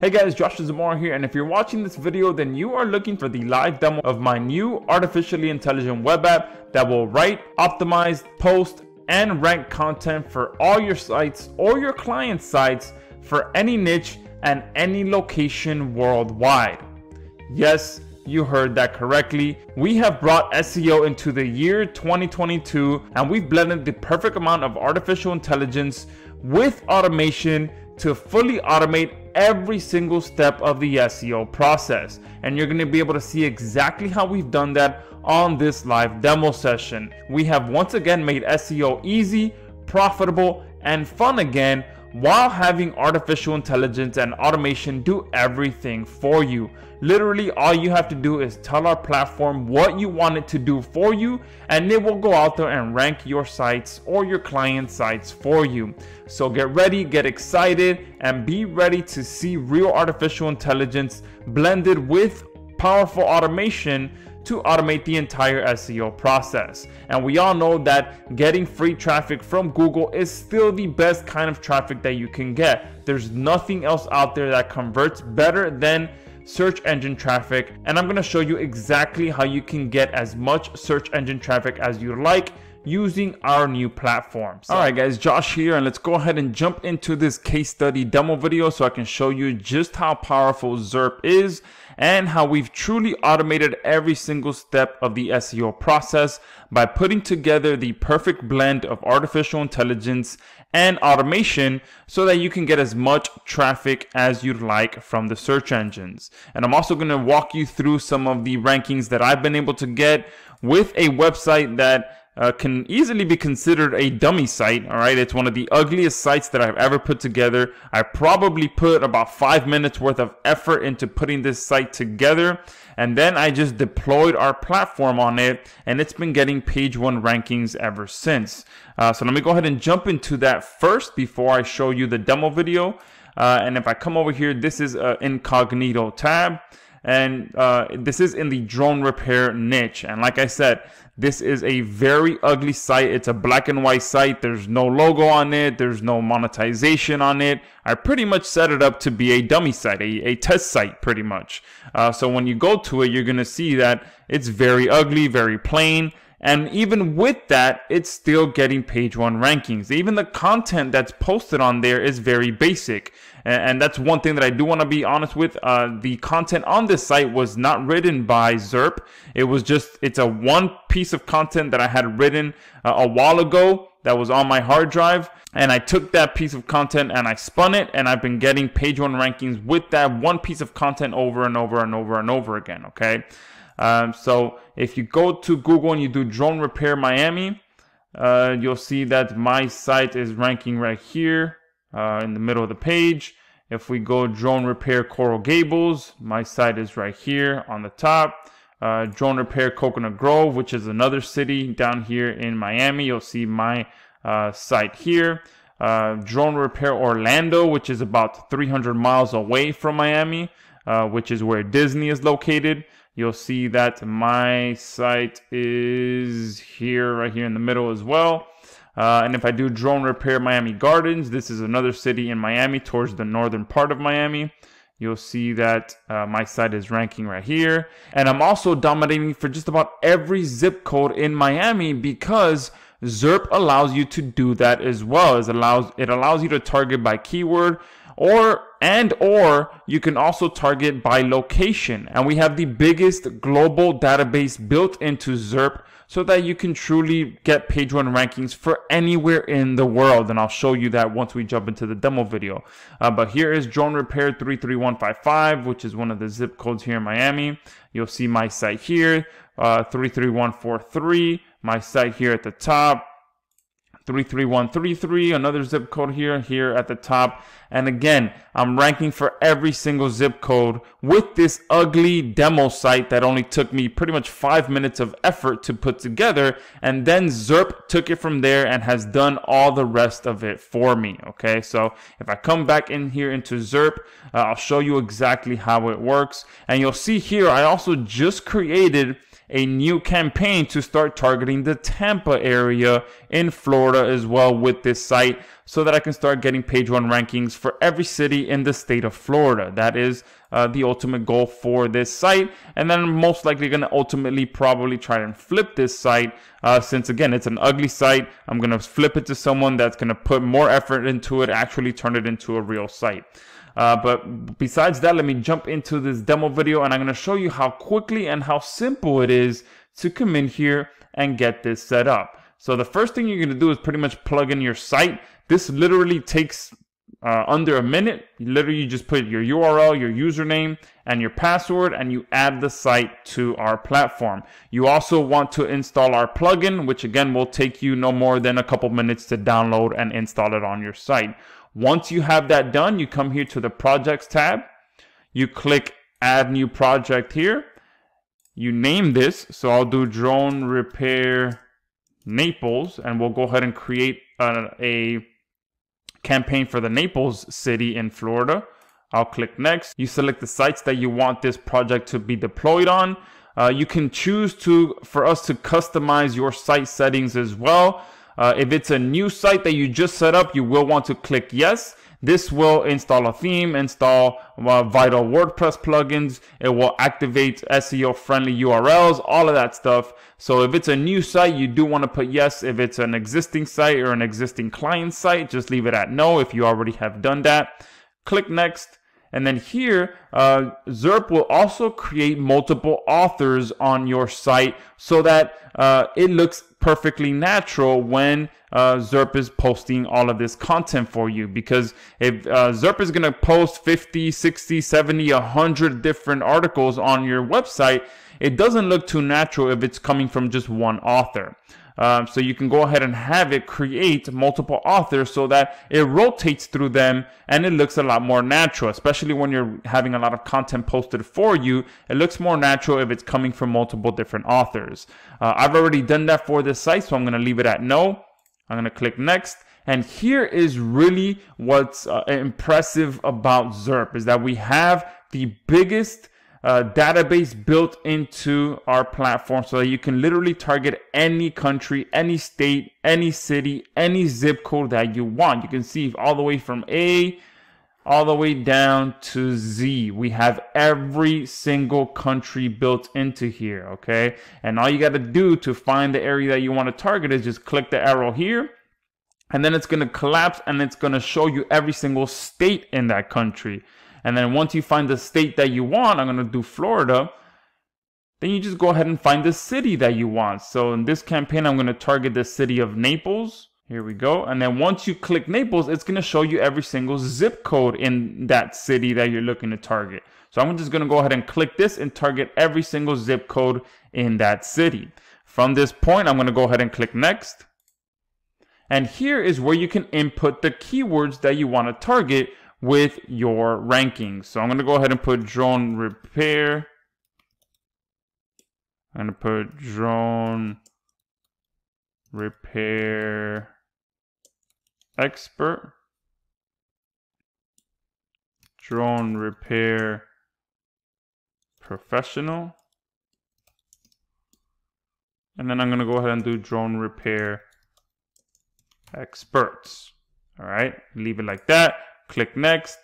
Hey guys, Josh Zamora here, and if you're watching this video, then you are looking for the live demo of my new artificially intelligent web app that will write, optimize, post, and rank content for all your sites or your client sites for any niche and any location worldwide. Yes, you heard that correctly. We have brought SEO into the year 2022, and we've blended the perfect amount of artificial intelligence with automation to fully automate every single step of the SEO process. And you're going to be able to see exactly how we've done that on this live demo session. We have once again made SEO easy, profitable, and fun again, while having artificial intelligence and automation do everything for you. Literally, all you have to do is tell our platform what you want it to do for you, and it will go out there and rank your sites or your client sites for you. So get ready, get excited, and be ready to see real artificial intelligence blended with powerful automation to automate the entire SEO process. And we all know that getting free traffic from Google is still the best kind of traffic that you can get. There's nothing else out there that converts better than search engine traffic, and I'm going to show you exactly how you can get as much search engine traffic as you like using our new platform. All right guys, Josh here, and let's go ahead and jump into this case study demo video so I can show you just how powerful Zairp is and how we've truly automated every single step of the SEO process by putting together the perfect blend of artificial intelligence and automation so that you can get as much traffic as you'd like from the search engines. And I'm also going to walk you through some of the rankings that I've been able to get with a website that can easily be considered a dummy site. All right, it's one of the ugliest sites that I've ever put together. I probably put about 5 minutes worth of effort into putting this site together, and then I just deployed our platform on it, and it's been getting page 1 rankings ever since. So let me go ahead and jump into that first before I show you the demo video. And if I come over here, this is an incognito tab, and this is in the drone repair niche. And like I said, this is a very ugly site. It's a black and white site. There's no logo on it. There's no monetization on it. I pretty much set it up to be a dummy site, a test site pretty much. So when you go to it, you're going to see that it's very ugly, very plain. And even with that, it's still getting page 1 rankings. Even the content that's posted on there is very basic. And that's one thing that I do want to be honest with. The content on this site was not written by Zairp. It's a one piece of content that I had written a while ago that was on my hard drive. And I took that piece of content and I spun it, and I've been getting page 1 rankings with that one piece of content over and over and over and over again, okay? So if you go to Google and you do drone repair Miami, you'll see that my site is ranking right here in the middle of the page. If we go drone repair Coral Gables, my site is right here on the top. Drone repair Coconut Grove, which is another city down here in Miami, you'll see my site here. Drone repair Orlando, which is about 300 miles away from Miami, which is where Disney is located. You'll see that my site is here, right here in the middle as well. And if I do drone repair Miami Gardens, this is another city in Miami towards the northern part of Miami. You'll see that my site is ranking right here. And I'm also dominating for just about every zip code in Miami because Zairp allows you to do that as well. It allows you to target by keyword, or you can also target by location. And we have the biggest global database built into Zairp so that you can truly get page 1 rankings for anywhere in the world. And I'll show you that once we jump into the demo video. But here is drone repair 33155, which is one of the zip codes here in Miami. You'll see my site here, 33143, my site here at the top. 33133, another zip code here at the top. And again, I'm ranking for every single zip code with this ugly demo site that only took me pretty much 5 minutes of effort to put together. And then Zairp took it from there and has done all the rest of it for me. Okay, so if I come back in here into Zairp, I'll show you exactly how it works. And you'll see here, I also just created a new campaign to start targeting the Tampa area in Florida as well with this site, so that I can start getting page 1 rankings for every city in the state of Florida. That is the ultimate goal for this site. And then I'm most likely going to ultimately probably try and flip this site, since again it's an ugly site. I'm going to flip it to someone that's going to put more effort into it, actually turn it into a real site. But besides that, let me jump into this demo video, and I'm going to show you how quickly and how simple it is to come in here and get this set up. So the first thing you're going to do is pretty much plug in your site. This literally takes under a minute. You just put your URL, your username, and your password, and you add the site to our platform. You also want to install our plugin, which again will take you no more than a couple minutes to download and install it on your site. Once you have that done, you come here to the projects tab. You click add new project here. You name this. So I'll do drone repair Naples, and we'll go ahead and create a campaign for the Naples city in Florida. I'll click next. You select the sites that you want this project to be deployed on. You can choose for us to customize your site settings as well. If it's a new site that you just set up, you will want to click yes. This will install a theme, install vital WordPress plugins. It will activate SEO friendly URLs, all of that stuff. So if it's a new site, you do want to put yes. If it's an existing site or an existing client site, just leave it at no if you already have done that. Click next. And then here, Zairp will also create multiple authors on your site so that it looks perfectly natural when Zairp is posting all of this content for you. Because if Zairp is going to post 50, 60, 70, 100 different articles on your website, it doesn't look too natural if it's coming from just one author. So you can go ahead and have it create multiple authors so that it rotates through them and it looks a lot more natural, especially when you're having a lot of content posted for you. It looks more natural if it's coming from multiple different authors. I've already done that for this site, so I'm going to leave it at no. I'm going to click next. And here is really what's impressive about Zairp, is that we have the biggest database built into our platform so that you can literally target any country, any state, any city, any zip code that you want. You can see all the way from A all the way down to Z. We have every single country built into here, okay? And all you got to do to find the area that you want to target is just click the arrow here, and then it's going to collapse and it's going to show you every single state in that country. And then once you find the state that you want, I'm going to do Florida, then you just go ahead and find the city that you want. So in this campaign, I'm going to target the city of Naples. Here we go. And then once you click Naples, it's going to show you every single zip code in that city that you're looking to target. So I'm just going to go ahead and click this and target every single zip code in that city. From this point, I'm going to go ahead and click next. And here is where you can input the keywords that you want to target with your rankings. So I'm going to go ahead and put drone repair. I'm going to put drone repair expert, drone repair professional, and then I'm going to go ahead and do drone repair experts. All right, leave it like that. Click next.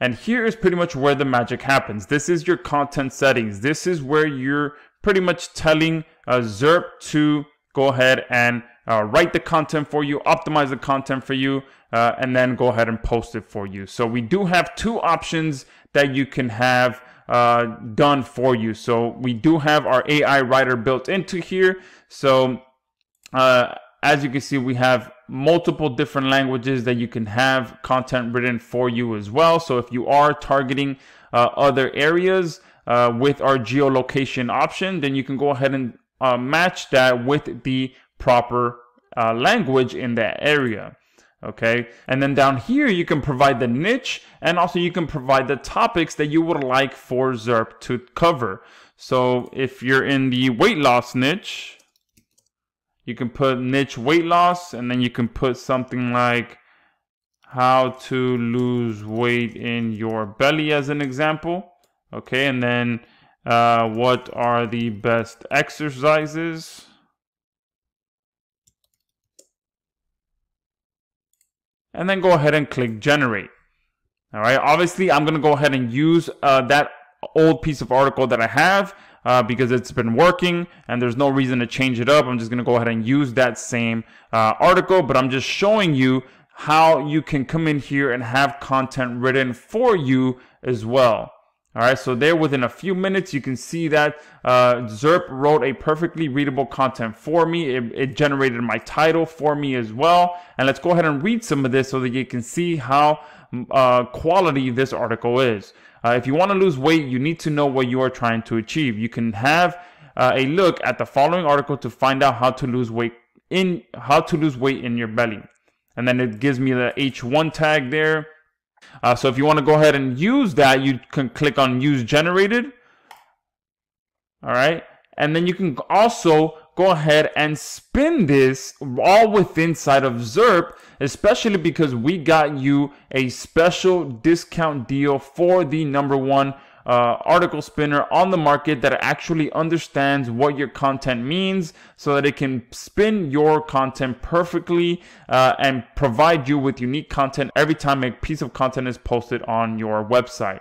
And here is pretty much where the magic happens. This is your content settings. This is where you're pretty much telling Zairp to go ahead and write the content for you, optimize the content for you, and then go ahead and post it for you. So we do have two options that you can have done for you. So we do have our AI writer built into here. So as you can see, we have multiple different languages that you can have content written for you as well. So if you are targeting other areas with our geolocation option, then you can go ahead and match that with the proper language in that area. Okay, and then down here you can provide the niche, and also you can provide the topics that you would like for Zairp to cover. So if you're in the weight loss niche, you can put niche weight loss, and then you can put something like how to lose weight in your belly as an example. Okay, and then what are the best exercises? And then go ahead and click generate. All right, obviously I'm gonna go ahead and use that old piece of article that I have because it's been working and there's no reason to change it up. I'm just gonna go ahead and use that same article, but I'm just showing you how you can come in here and have content written for you as well. All right, so there within a few minutes, you can see that Zairp wrote a perfectly readable content for me. It generated my title for me as well. And let's go ahead and read some of this so that you can see how quality this article is. If you want to lose weight, you need to know what you are trying to achieve. You can have a look at the following article to find out how to lose weight in your belly. And then it gives me the H1 tag there. So if you want to go ahead and use that, you can click on use generated. All right. And then you can also go ahead and spin this all within inside of Zairp, especially because we got you a special discount deal for the #1 article spinner on the market that actually understands what your content means so that it can spin your content perfectly and provide you with unique content every time a piece of content is posted on your website.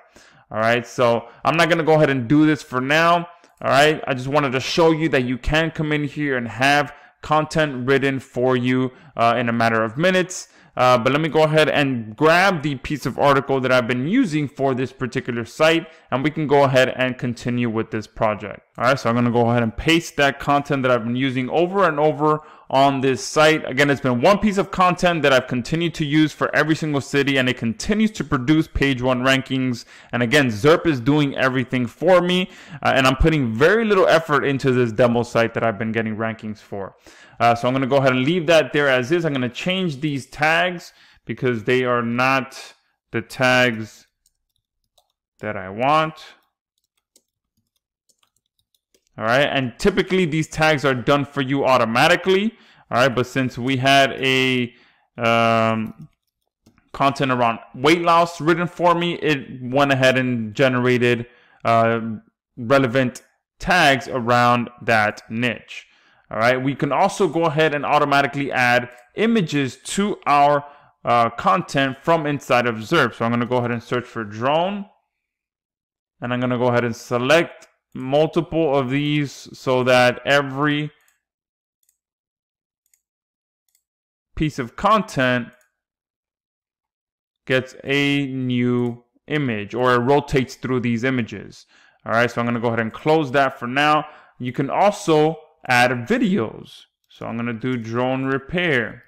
All right, so I'm not going to go ahead and do this for now. All right, I just wanted to show you that you can come in here and have content written for you in a matter of minutes. But let me go ahead and grab the piece of article that I've been using for this particular site, and we can go ahead and continue with this project. All right, so I'm going to go ahead and paste that content that I've been using over and over on this site. Again, it's been one piece of content that I've continued to use for every single city, and it continues to produce page 1 rankings. And again, Zairp is doing everything for me, and I'm putting very little effort into this demo site that I've been getting rankings for. So I'm going to go ahead and leave that there as is. I'm going to change these tags because they are not the tags that I want. All right, and typically these tags are done for you automatically. All right, but since we had a content around weight loss written for me, it went ahead and generated relevant tags around that niche. All right, we can also go ahead and automatically add images to our content from inside of Zairp. So I'm going to go ahead and search for drone, and I'm going to go ahead and select multiple of these so that every piece of content gets a new image, or it rotates through these images. All right, so I'm going to go ahead and close that for now. You can also add videos. So I'm going to do drone repair.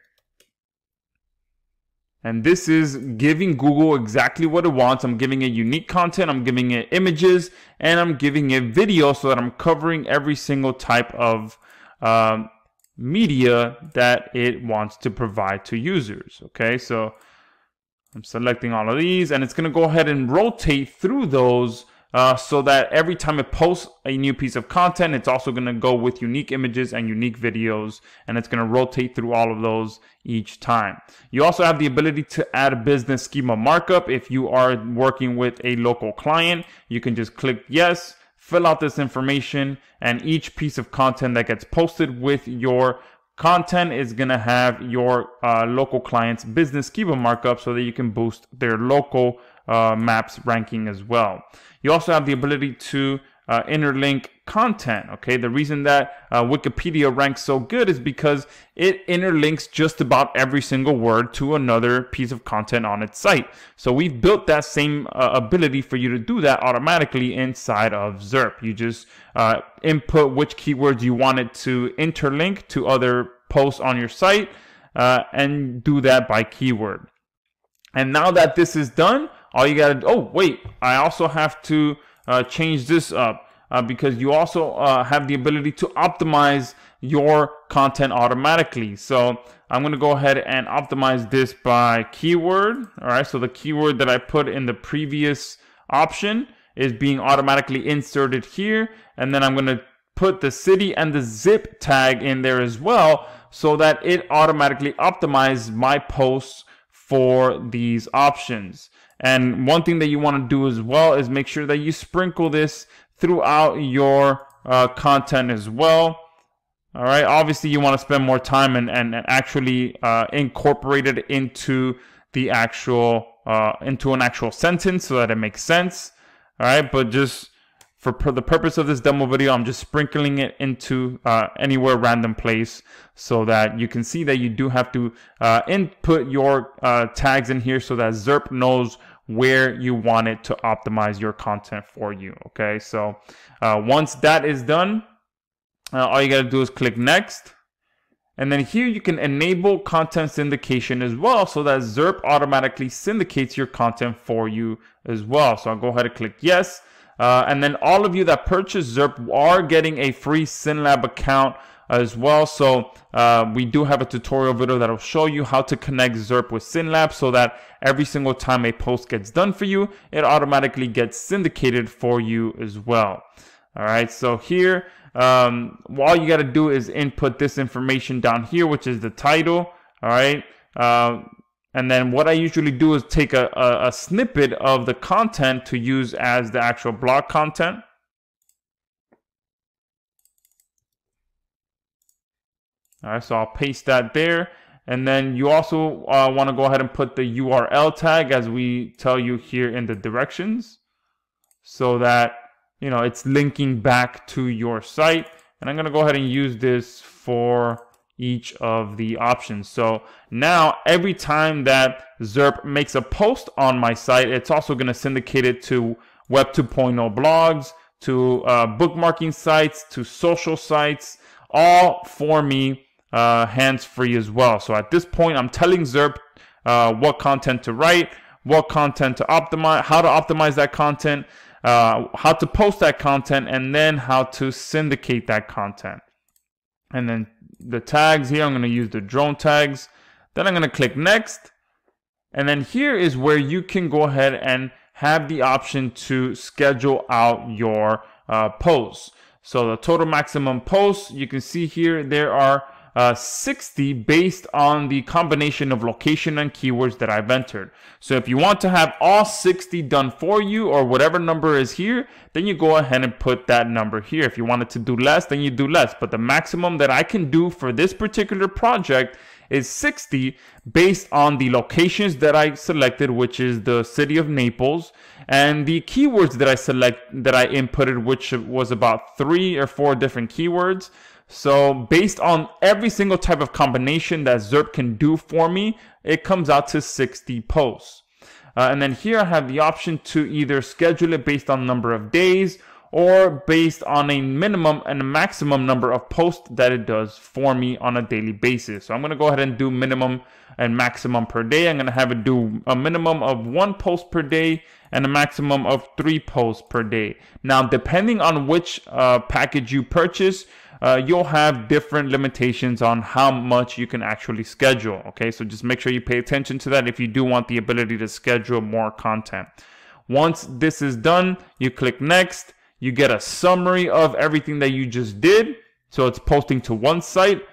And this is giving Google exactly what it wants. I'm giving it unique content, I'm giving it images, and I'm giving it video so that I'm covering every single type of media that it wants to provide to users. Okay, so I'm selecting all of these, and it's going to go ahead and rotate through those so that every time it posts a new piece of content, it's also going to go with unique images and unique videos, and it's going to rotate through all of those each time. You also have the ability to add a business schema markup. If you are working with a local client, you can just click yes, fill out this information, and each piece of content that gets posted with your content is going to have your local client's business schema markup so that you can boost their local maps ranking as well. You also have the ability to interlink content. Okay, the reason that Wikipedia ranks so good is because it interlinks just about every single word to another piece of content on its site. So we've built that same ability for you to do that automatically inside of Zairp. You just input which keywords you want it to interlink to other posts on your site and do that by keyword. And now that this is done, all you gotta do, oh wait, I also have to change this up because you also have the ability to optimize your content automatically. So I'm gonna go ahead and optimize this by keyword. All right, so the keyword that I put in the previous option is being automatically inserted here, and then I'm gonna put the city and the zip tag in there as well so that it automatically optimizes my posts for these options. And one thing that you want to do as well is make sure that you sprinkle this throughout your content as well. All right, obviously you want to spend more time and actually incorporate it into the actual into an actual sentence so that it makes sense. All right, but just for the purpose of this demo video, I'm just sprinkling it into anywhere random place so that you can see that you do have to input your tags in here so that Zairp knows where you want it to optimize your content for you. Okay, so once that is done, all you got to do is click next. And then here you can enable content syndication as well so that Zairp automatically syndicates your content for you as well. So I'll go ahead and click yes. And then all of you that purchase Zairp are getting a free SynLab account as well. So we do have a tutorial video that will show you how to connect Zairp with SynLab so that every single time a post gets done for you, it automatically gets syndicated for you as well. All right, so here, all you got to do is input this information down here, which is the title. All right. And then what I usually do is take a snippet of the content to use as the actual blog content. All right, so I'll paste that there. And then you also want to go ahead and put the URL tag as we tell you here in the directions so that, you know, it's linking back to your site. And I'm going to go ahead and use this for each of the options. So now every time that Zairp makes a post on my site, it's also going to syndicate it to Web 2.0 blogs, to bookmarking sites, to social sites, all for me hands-free as well. So at this point, I'm telling Zairp what content to write, what content to optimize, how to optimize that content, how to post that content, and then how to syndicate that content. And then the tags here, I'm going to use the drone tags. Then I'm going to click next. And then here is where you can go ahead and have the option to schedule out your posts. So the total maximum posts, you can see here, there are 60 based on the combination of location and keywords that I've entered. So if you want to have all 60 done for you, or whatever number is here, then you go ahead and put that number here. If you wanted to do less, then you do less. But the maximum that I can do for this particular project is 60 based on the locations that I selected, which is the city of Naples, and the keywords that I inputted, which was about 3 or 4 different keywords. So based on every single type of combination that Zairp can do for me, it comes out to 60 posts. And then here I have the option to either schedule it based on number of days or based on a minimum and a maximum number of posts that it does for me on a daily basis. So I'm going to go ahead and do minimum and maximum per day. I'm going to have it do a minimum of 1 post per day and a maximum of 3 posts per day. Now, depending on which package you purchase, you'll have different limitations on how much you can actually schedule. Okay, so just make sure you pay attention to that if you do want the ability to schedule more content. Once this is done, you click next. You get a summary of everything that you just did. So it's posting to one site.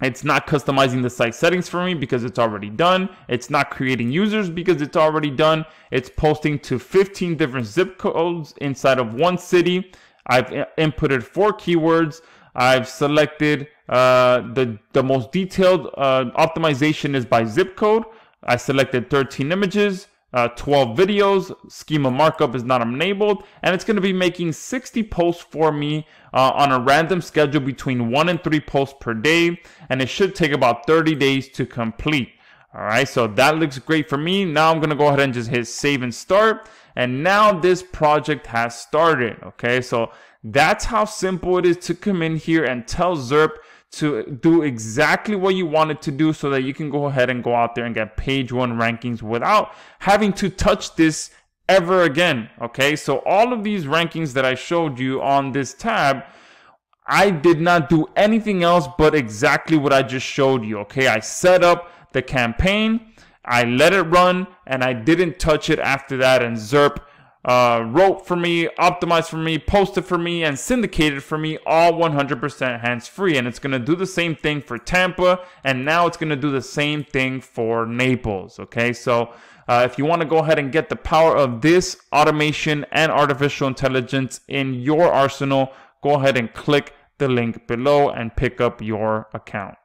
It's not customizing the site settings for me because it's already done. It's not creating users because it's already done. It's posting to 15 different zip codes inside of one city. I've inputted 4 keywords. I've selected the most detailed optimization is by zip code. I selected 13 images, 12 videos. Schema markup is not enabled, and it's going to be making 60 posts for me on a random schedule between 1 and 3 posts per day, and it should take about 30 days to complete. All right, so that looks great for me. Now I'm going to go ahead and just hit save and start. And now this project has started. Okay, so that's how simple it is to come in here and tell Zairp to do exactly what you want it to do so that you can go ahead and go out there and get page 1 rankings without having to touch this ever again. Okay, so all of these rankings that I showed you on this tab, I did not do anything else but exactly what I just showed you. Okay, I set up the campaign, I let it run, and I didn't touch it after that, and Zairp wrote for me, optimized for me, posted for me, and syndicated for me, all 100% hands-free. And it's going to do the same thing for Tampa, and now it's going to do the same thing for Naples. Okay, so if you want to go ahead and get the power of this automation and artificial intelligence in your arsenal, go ahead and click the link below and pick up your account.